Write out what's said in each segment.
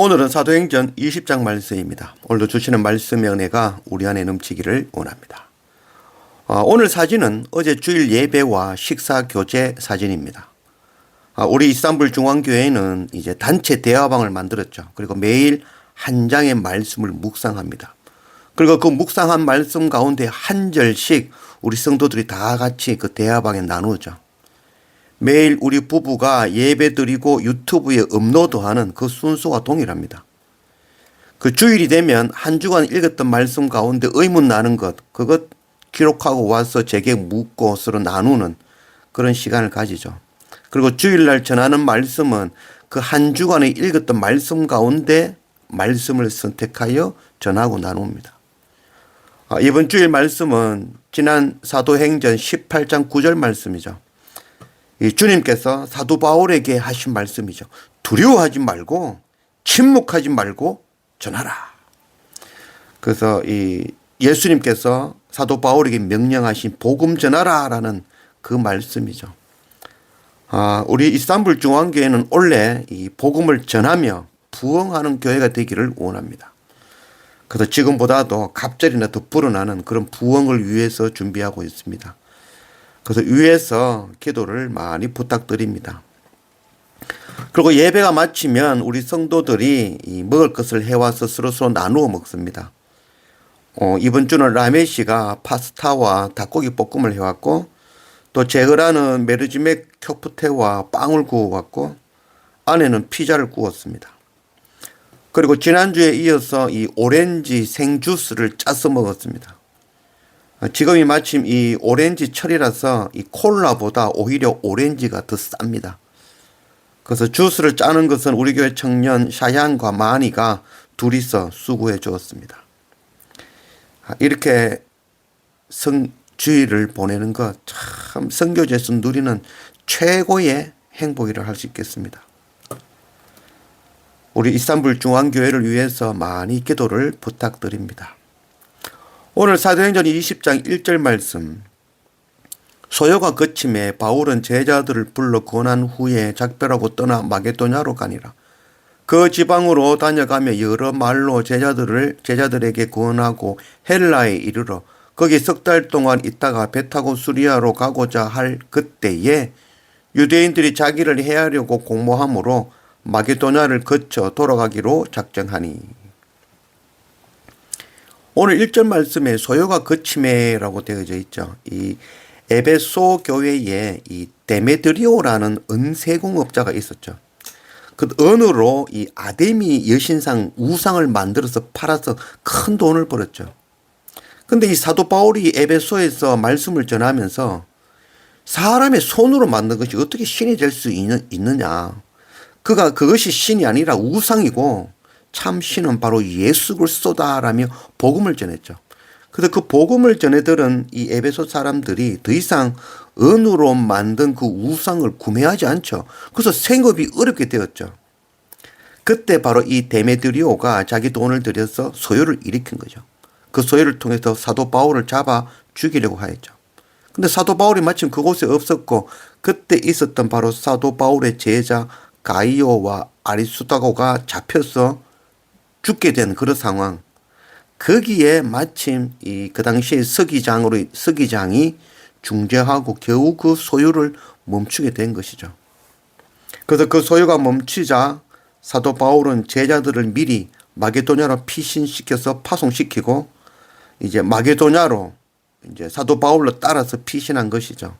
오늘은 사도행전 20장 말씀입니다. 오늘도 주시는 말씀의 은혜가 우리 안에 넘치기를 원합니다. 오늘 사진은 어제 주일 예배와 식사 교제 사진입니다. 우리 이스탄불 중앙교회는 이제 단체 대화방을 만들었죠. 그리고 매일 한 장의 말씀을 묵상합니다. 그리고 그 묵상한 말씀 가운데 한 절씩 우리 성도들이 다 같이 그 대화방에 나누죠. 매일 우리 부부가 예배 드리고 유튜브에 업로드하는 그 순서와 동일합니다. 그 주일이 되면 한 주간 읽었던 말씀 가운데 의문 나는 것, 그것 기록하고 와서 제게 묻고 서로 나누는 그런 시간을 가지죠. 그리고 주일날 전하는 말씀은 그 한 주간에 읽었던 말씀 가운데 말씀을 선택하여 전하고 나눕니다. 이번 주일 말씀은 지난 사도행전 18장 9절 말씀이죠. 이 주님께서 사도 바울에게 하신 말씀이죠. 두려워하지 말고 침묵하지 말고 전하라. 그래서 이 예수님께서 사도 바울에게 명령하신 복음 전하라라는 그 말씀이죠. 우리 이스탄불 중앙교회는 원래 이 복음을 전하며 부흥하는 교회가 되기를 원합니다. 그래서 지금보다도 갑절이나 더 불어나는 그런 부흥을 위해서 준비하고 있습니다. 그래서 위에서 기도를 많이 부탁드립니다. 그리고 예배가 마치면 우리 성도들이 먹을 것을 해와서 서로 나누어 먹습니다. 이번 주는 라메시가 파스타와 닭고기 볶음을 해왔고, 또 제거라는 메르지맥 쿄프테와 빵을 구워왔고, 아내는 피자를 구웠습니다. 그리고 지난주에 이어서 이 오렌지 생주스를 짜서 먹었습니다. 지금이 마침 이 오렌지 철이라서 이 콜라보다 오히려 오렌지가 더 쌉니다. 그래서 주스를 짜는 것은 우리 교회 청년 샤얀과 마니가 둘이서 수고해 주었습니다. 이렇게 주일을 보내는 것 참 선교제에서 누리는 최고의 행복이라 할 수 있겠습니다. 우리 이스탄불 중앙교회를 위해서 많이 기도를 부탁드립니다. 오늘 사도행전 20장 1절 말씀. 소요가 그침에 바울은 제자들을 불러 권한 후에 작별하고 떠나 마게도냐로 가니라. 그 지방으로 다녀가며 여러 말로 제자들에게 권하고 헬라에 이르러 거기 석 달 동안 있다가 배 타고 수리아로 가고자 할 그때에 유대인들이 자기를 해하려고 공모함으로 마게도냐를 거쳐 돌아가기로 작정하니. 오늘 1절 말씀에 소요가 그침에라고 되어져 있죠. 이 에베소 교회에 이 데메드리오라는 은세공업자가 있었죠. 그 은으로 이 아데미 여신상 우상을 만들어서 팔아서 큰 돈을 벌었죠. 근데 이 사도 바울이 에베소에서 말씀을 전하면서 사람의 손으로 만든 것이 어떻게 신이 될 수 있느냐. 그것이 신이 아니라 우상이고 참 신은 바로 예수 그리스도다라며 복음을 전했죠. 그래서 그 복음을 전해들은 이 에베소 사람들이 더 이상 은으로 만든 그 우상을 구매하지 않죠. 그래서 생업이 어렵게 되었죠. 그때 바로 이 데메드리오가 자기 돈을 들여서 소요를 일으킨 거죠. 그 소요를 통해서 사도 바울을 잡아 죽이려고 하였죠. 근데 사도 바울이 마침 그곳에 없었고 그때 있었던 바로 사도 바울의 제자 가이오와 아리수다고가 잡혀서 죽게 된 그런 상황. 거기에 마침 그 당시에 서기장이 중재하고 겨우 그 소요를 멈추게 된 것이죠. 그래서 그 소요가 멈추자 사도 바울은 제자들을 미리 마게도냐로 피신시켜서 파송시키고 이제 마게도냐로 이제 사도 바울로 따라서 피신한 것이죠.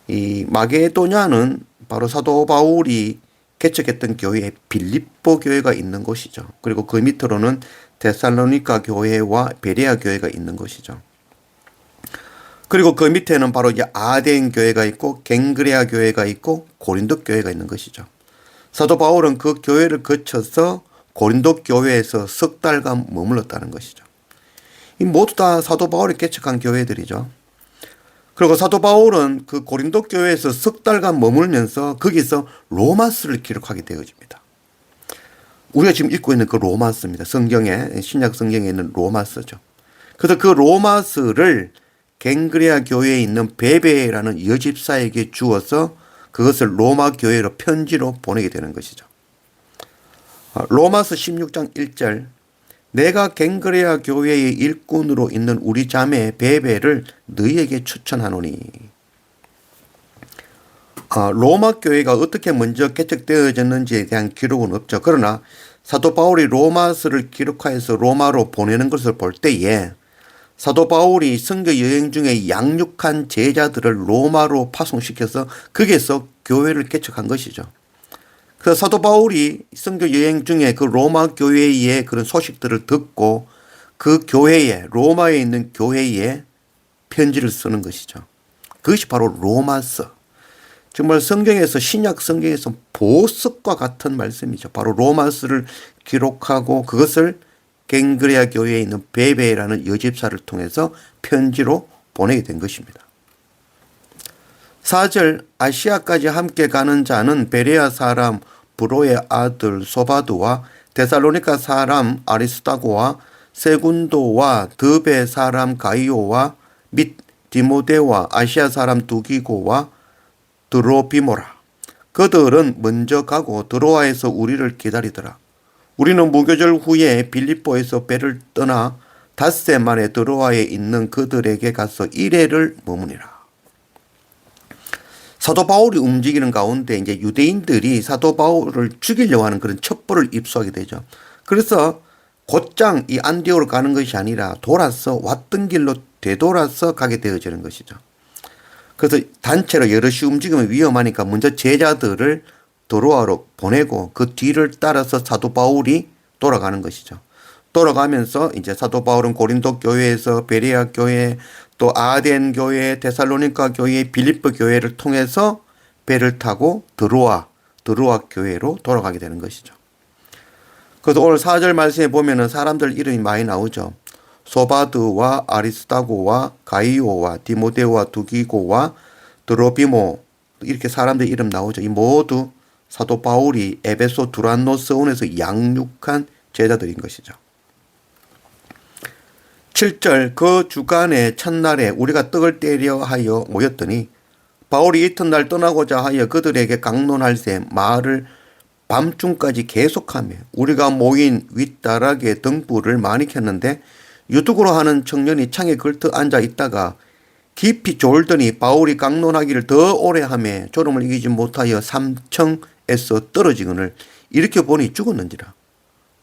이 마게도냐는 바로 사도 바울이 개척했던 교회에 빌립보 교회가 있는 곳이죠. 그리고 그 밑으로는 데살로니가 교회와 베레아 교회가 있는 곳이죠. 그리고 그 밑에는 바로 이제 아덴 교회가 있고 갱그레아 교회가 있고 고린도 교회가 있는 것이죠. 사도 바울은 그 교회를 거쳐서 고린도 교회에서 석 달간 머물렀다는 것이죠. 이 모두 다 사도 바울이 개척한 교회들이죠. 그리고 사도 바울은 그 고린도 교회에서 석 달간 머물면서 거기서 로마서를 기록하게 되어집니다. 우리가 지금 읽고 있는 그 로마서입니다. 신약 성경에 있는 로마서죠. 그래서 그 로마서를 갱그레아 교회에 있는 베베라는 여집사에게 주어서 그것을 로마 교회로 편지로 보내게 되는 것이죠. 로마서 16장 1절 내가 갱그레아 교회의 일꾼으로 있는 우리 자매 베베를 너희에게 추천하노니. 로마 교회가 어떻게 먼저 개척되어졌는지에 대한 기록은 없죠. 그러나 사도 바울이 로마서를 기록하여서 로마로 보내는 것을 볼 때에 사도 바울이 선교 여행 중에 양육한 제자들을 로마로 파송시켜서 거기에서 교회를 개척한 것이죠. 그래서 사도 바울이 선교 여행 중에 그 로마 교회의 그런 소식들을 듣고 그 교회에, 로마에 있는 교회에 편지를 쓰는 것이죠. 그것이 바로 로마서. 정말 성경에서, 신약 성경에서 보석과 같은 말씀이죠. 바로 로마서를 기록하고 그것을 갱그레아 교회에 있는 베베라는 여집사를 통해서 편지로 보내게 된 것입니다. 4절 아시아까지 함께 가는 자는 베레아 사람 브로의 아들 소바드와 데살로니가 사람 아리스타고와 세군도와 드베 사람 가이오와 및 디모데와 아시아 사람 두기고와 드로비모라. 그들은 먼저 가고 드로아에서 우리를 기다리더라. 우리는 무교절 후에 빌립보에서 배를 떠나 닷새 만에 드로아에 있는 그들에게 가서 1회를 머무니라. 사도 바울이 움직이는 가운데 이제 유대인들이 사도 바울을 죽이려고 하는 그런 첩보를 입수하게 되죠. 그래서 곧장 이 안디오로 가는 것이 아니라 돌아서 왔던 길로 되돌아서 가게 되어지는 것이죠. 그래서 단체로 여럿이 움직이면 위험하니까 먼저 제자들을 드로아로 보내고 그 뒤를 따라서 사도 바울이 돌아가는 것이죠. 돌아가면서 이제 사도 바울은 고린도 교회에서 베레아 교회, 또 아덴 교회, 데살로니가 교회, 빌립보 교회를 통해서 배를 타고 드로아 교회로 돌아가게 되는 것이죠. 그래서 오늘 4절 말씀에 보면은 사람들 이름이 많이 나오죠. 소바드와 아리스타고와 가이오와 디모데와 두기고와 드로비모, 이렇게 사람들 이름 나오죠. 이 모두 사도 바울이 에베소 두란노 서원에서 양육한 제자들인 것이죠. 7절 그 주간의 첫날에 우리가 떡을 떼려 하여 모였더니 바울이 이튿날 떠나고자 하여 그들에게 강론할새 말을 밤중까지 계속하며 우리가 모인 윗다락에 등불을 많이 켰는데 유tuk으로 하는 청년이 창에 걸터 앉아 있다가 깊이 졸더니 바울이 강론하기를 더 오래 하며 졸음을 이기지 못하여 삼층에서 떨어지거늘 이렇게 보니 죽었는지라.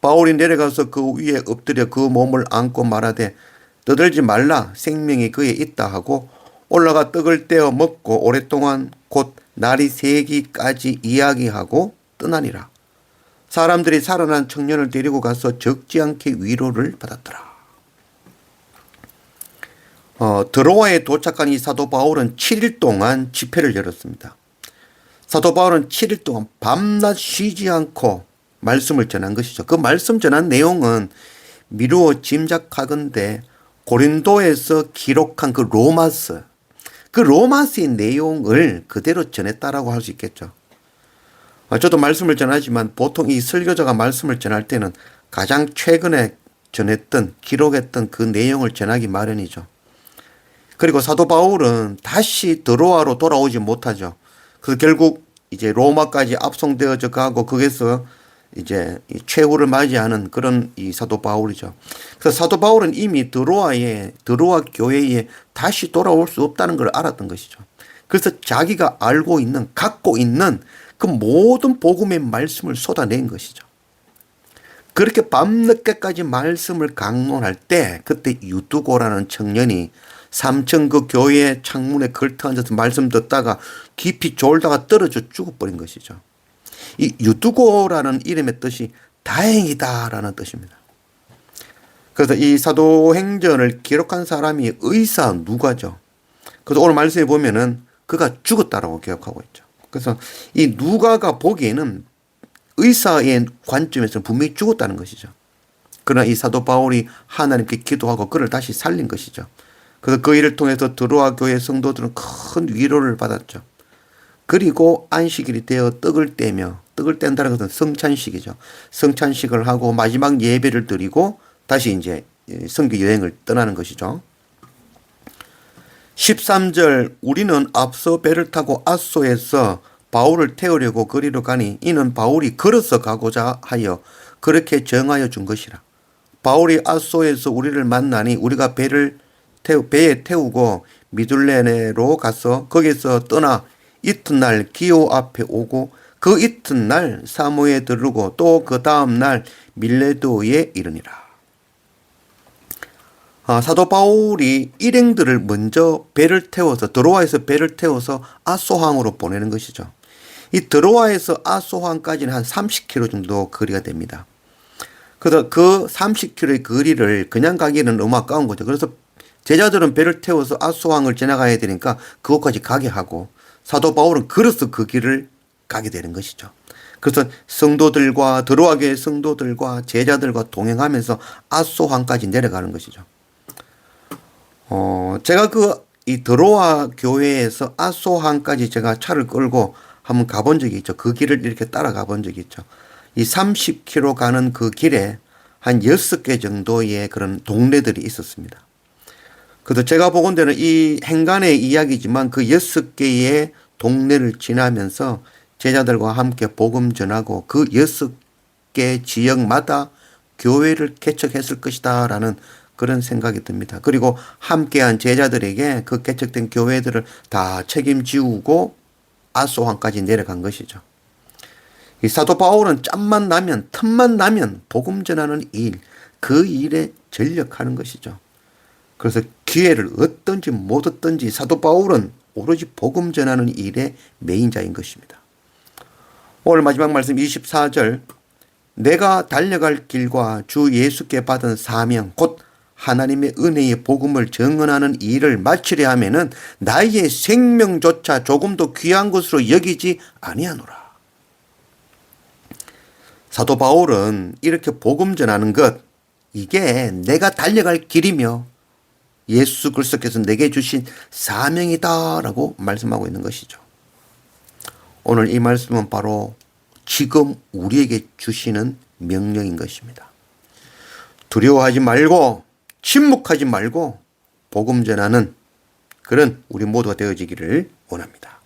바울이 내려가서 그 위에 엎드려 그 몸을 안고 말하되 떠들지 말라 생명이 그에 있다 하고 올라가 떡을 떼어 먹고 오랫동안 곧 날이 새기까지 이야기하고 떠나니라. 사람들이 살아난 청년을 데리고 가서 적지 않게 위로를 받았더라. 드로아에 도착한 이 사도 바울은 7일 동안 집회를 열었습니다. 사도 바울은 7일 동안 밤낮 쉬지 않고 말씀을 전한 것이죠. 그 말씀 전한 내용은 미루어 짐작하건대 고린도에서 기록한 그 로마서의 내용을 그대로 전했다라고 할 수 있겠죠. 저도 말씀을 전하지만 보통 이 설교자가 말씀을 전할 때는 가장 최근에 전했던 기록했던 그 내용을 전하기 마련이죠. 그리고 사도 바울은 다시 드로아로 돌아오지 못하죠. 그래서 결국 이제 로마까지 압송되어져 가고 거기서 이제 최후를 맞이하는 그런 이 사도 바울이죠. 그래서 사도 바울은 이미 드로아 교회에 다시 돌아올 수 없다는 걸 알았던 것이죠. 그래서 자기가 갖고 있는 그 모든 복음의 말씀을 쏟아낸 것이죠. 그렇게 밤늦게까지 말씀을 강론할 때 그때 유두고라는 청년이 3층 그 교회 창문에 걸터 앉아서 말씀 듣다가 깊이 졸다가 떨어져 죽어버린 것이죠. 이 유두고라는 이름의 뜻이 다행이다라는 뜻입니다. 그래서 이 사도행전을 기록한 사람이 의사 누가죠. 그래서 오늘 말씀에 보면은 그가 죽었다라고 기억하고 있죠. 그래서 이 누가가 보기에는 의사의 관점에서는 분명히 죽었다는 것이죠. 그러나 이 사도 바울이 하나님께 기도하고 그를 다시 살린 것이죠. 그래서 그 일을 통해서 드로아 교회 성도들은 큰 위로를 받았죠. 그리고 안식일이 되어 떡을 뗀다는 것은 성찬식이죠. 성찬식을 하고 마지막 예배를 드리고 다시 이제 선교 여행을 떠나는 것이죠. 13절 우리는 앞서 배를 타고 아소에서 바울을 태우려고 거리로 가니 이는 바울이 걸어서 가고자 하여 그렇게 정하여 준 것이라. 바울이 아소에서 우리를 만나니 우리가 배에 태우고 미둘레네로 가서 거기서 떠나 이튿날 기오 앞에 오고 그 이튿날 사모에 들르고 또 그 다음날 밀레도에 이르니라. 사도 바울이 일행들을 먼저 배를 태워서 드로아에서 배를 태워서 아소항으로 보내는 것이죠. 이 드로아에서 아소항까지는 한 30km 정도 거리가 됩니다. 그래서 그 30km의 거리를 그냥 가기에는 너무 아까운 거죠. 그래서 제자들은 배를 태워서 아소항을 지나가야 되니까 그것까지 가게 하고 사도 바울은 걸어서 그 길을 가게 되는 것이죠. 그래서 성도들과 드로아 교회 성도들과 제자들과 동행하면서 아소항까지 내려가는 것이죠. 제가 이 드로아 교회에서 아소항까지 제가 차를 끌고 한번 가본 적이 있죠. 그 길을 이렇게 따라가 본 적이 있죠. 이 30km 가는 그 길에 한 6개 정도의 그런 동네들이 있었습니다. 그래서 제가 보건대는 이 행간의 이야기지만 그 6개의 동네를 지나면서 제자들과 함께 복음 전하고 그 6개 지역마다 교회를 개척했을 것이다 라는 그런 생각이 듭니다. 그리고 함께한 제자들에게 그 개척된 교회들을 다 책임지우고 아소항까지 내려간 것이죠. 이 사도 바울은 짬만 나면 틈만 나면 복음 전하는 일, 그 일에 전력하는 것이죠. 그래서 기회를 얻든지 못 얻든지 사도 바울은 오로지 복음 전하는 일의 메인자인 것입니다. 오늘 마지막 말씀 24절, 내가 달려갈 길과 주 예수께 받은 사명 곧 하나님의 은혜의 복음을 증언하는 일을 마치려 하면은 나의 생명조차 조금도 귀한 것으로 여기지 아니하노라. 사도 바울은 이렇게 복음 전하는 것, 이게 내가 달려갈 길이며 예수 그리스도께서 내게 주신 사명이다라고 말씀하고 있는 것이죠. 오늘 이 말씀은 바로 지금 우리에게 주시는 명령인 것입니다. 두려워하지 말고 침묵하지 말고 복음 전하는 그런 우리 모두가 되어지기를 원합니다.